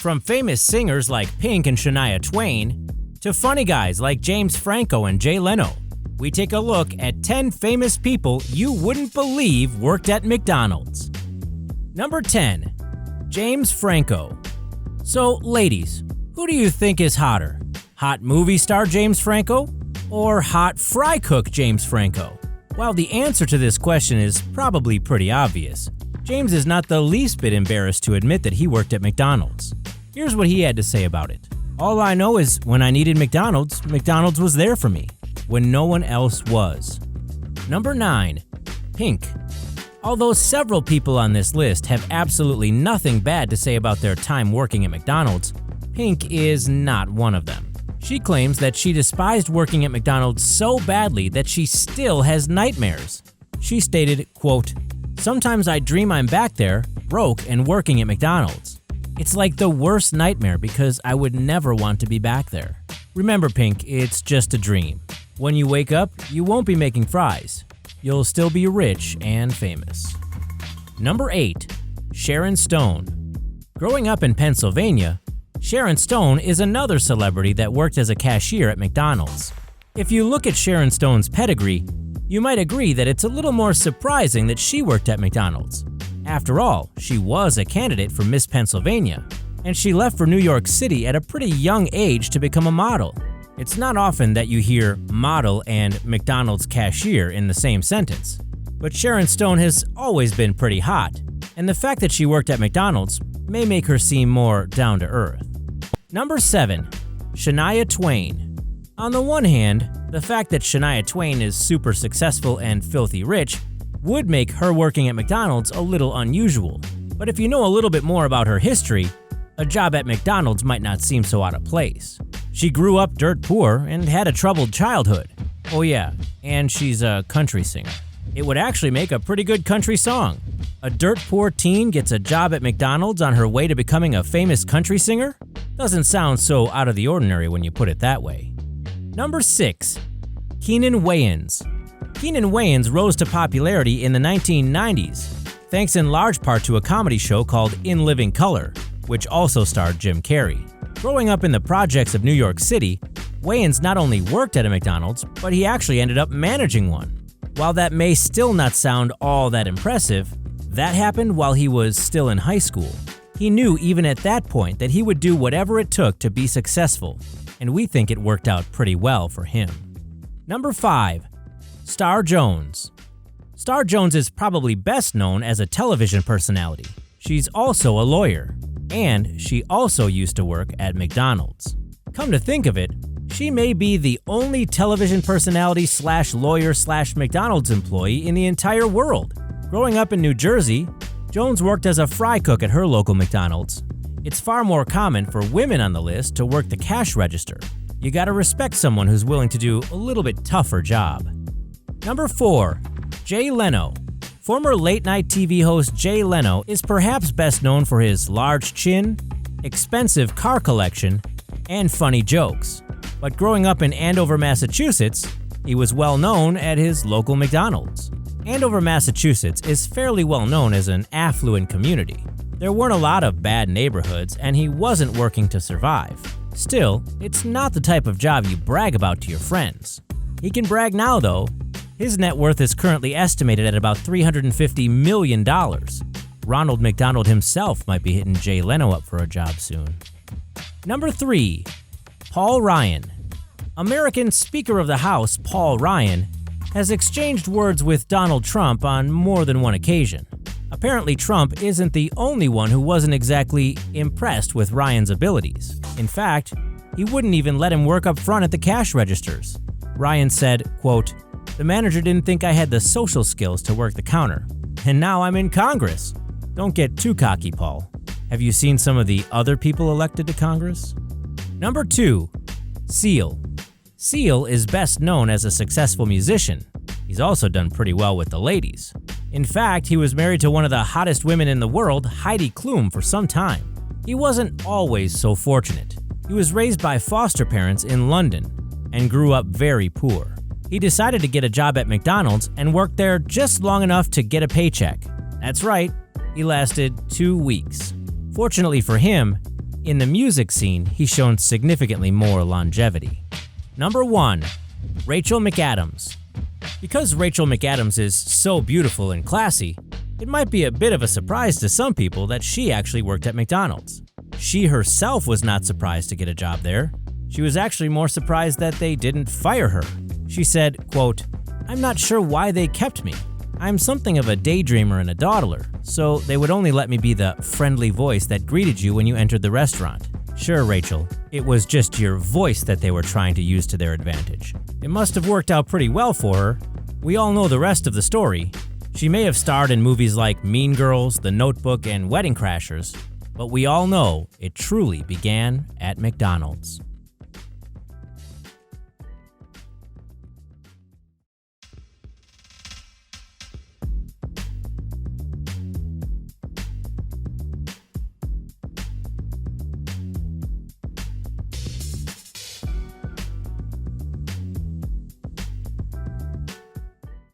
From famous singers like Pink and Shania Twain to funny guys like James Franco and Jay Leno, we take a look at 10 famous people you wouldn't believe worked at McDonald's. Number 10. James Franco. So, ladies, who do you think is hotter? Hot movie star James Franco or hot fry cook James Franco? Well, the answer to this question is probably pretty obvious. James is not the least bit embarrassed to admit that he worked at McDonald's. Here's what he had to say about it. All I know is when I needed McDonald's, McDonald's was there for me, when no one else was. Number 9. Pink. Although several people on this list have absolutely nothing bad to say about their time working at McDonald's, Pink is not one of them. She claims that she despised working at McDonald's so badly that she still has nightmares. She stated, quote, "Sometimes I dream I'm back there, broke and working at McDonald's. It's like the worst nightmare because I would never want to be back there. Remember, Pink, it's just a dream. When you wake up, you won't be making fries. You'll still be rich and famous." Number 8. Sharon Stone. Growing up in Pennsylvania, Sharon Stone is another celebrity that worked as a cashier at McDonald's. If you look at Sharon Stone's pedigree, you might agree that it's a little more surprising that she worked at McDonald's. After all, she was a candidate for Miss Pennsylvania, and she left for New York City at a pretty young age to become a model. It's not often that you hear model and McDonald's cashier in the same sentence, but Sharon Stone has always been pretty hot, and the fact that she worked at McDonald's may make her seem more down to earth. Number 7. Shania Twain. On the one hand, the fact that Shania Twain is super successful and filthy rich would make her working at McDonald's a little unusual, but if you know a little bit more about her history, a job at McDonald's might not seem so out of place. She grew up dirt poor and had a troubled childhood. Oh yeah, and she's a country singer. It would actually make a pretty good country song. A dirt poor teen gets a job at McDonald's on her way to becoming a famous country singer? Doesn't sound so out of the ordinary when you put it that way. Number 6. Keenen Wayans. Keenen Wayans rose to popularity in the 1990s, thanks in large part to a comedy show called In Living Color, which also starred Jim Carrey. Growing up in the projects of New York City, Wayans not only worked at a McDonald's, but he actually ended up managing one. While that may still not sound all that impressive, that happened while he was still in high school. He knew even at that point that he would do whatever it took to be successful, and we think it worked out pretty well for him. Number 5. Star Jones. Star Jones is probably best known as a television personality. She's also a lawyer, and she also used to work at McDonald's. Come to think of it, she may be the only television personality / lawyer / McDonald's employee in the entire world. Growing up in New Jersey, Jones worked as a fry cook at her local McDonald's. It's far more common for women on the list to work the cash register. You gotta respect someone who's willing to do a little bit tougher job. Number 4. Jay Leno. Former late-night TV host Jay Leno is perhaps best known for his large chin, expensive car collection, and funny jokes. But growing up in Andover, Massachusetts, he was well known at his local McDonald's. Andover, Massachusetts is fairly well known as an affluent community. There weren't a lot of bad neighborhoods, and he wasn't working to survive. Still, it's not the type of job you brag about to your friends. He can brag now, though. His net worth is currently estimated at about $350 million. Ronald McDonald himself might be hitting Jay Leno up for a job soon. Number 3. Paul Ryan. American Speaker of the House Paul Ryan has exchanged words with Donald Trump on more than one occasion. Apparently, Trump isn't the only one who wasn't exactly impressed with Ryan's abilities. In fact, he wouldn't even let him work up front at the cash registers. Ryan said, quote, "The manager didn't think I had the social skills to work the counter. And now I'm in Congress. Don't get too cocky, Paul. Have you seen some of the other people elected to Congress?" Number 2. Seal. Seal is best known as a successful musician. He's also done pretty well with the ladies. In fact, he was married to one of the hottest women in the world, Heidi Klum, for some time. He wasn't always so fortunate. He was raised by foster parents in London and grew up very poor. He decided to get a job at McDonald's and worked there just long enough to get a paycheck. That's right, he lasted 2 weeks. Fortunately for him, In the music scene, he's shown significantly more longevity. Number 1. Rachel McAdams. Because Rachel McAdams is so beautiful and classy, it might be a bit of a surprise to some people that she actually worked at McDonald's. She herself was not surprised to get a job there. She was actually more surprised that they didn't fire her. She said, quote, "I'm not sure why they kept me. I'm something of a daydreamer and a dawdler, so they would only let me be the friendly voice that greeted you when you entered the restaurant." Sure, Rachel, it was just your voice that they were trying to use to their advantage. It must have worked out pretty well for her. We all know the rest of the story. She may have starred in movies like Mean Girls, The Notebook, and Wedding Crashers, but we all know it truly began at McDonald's.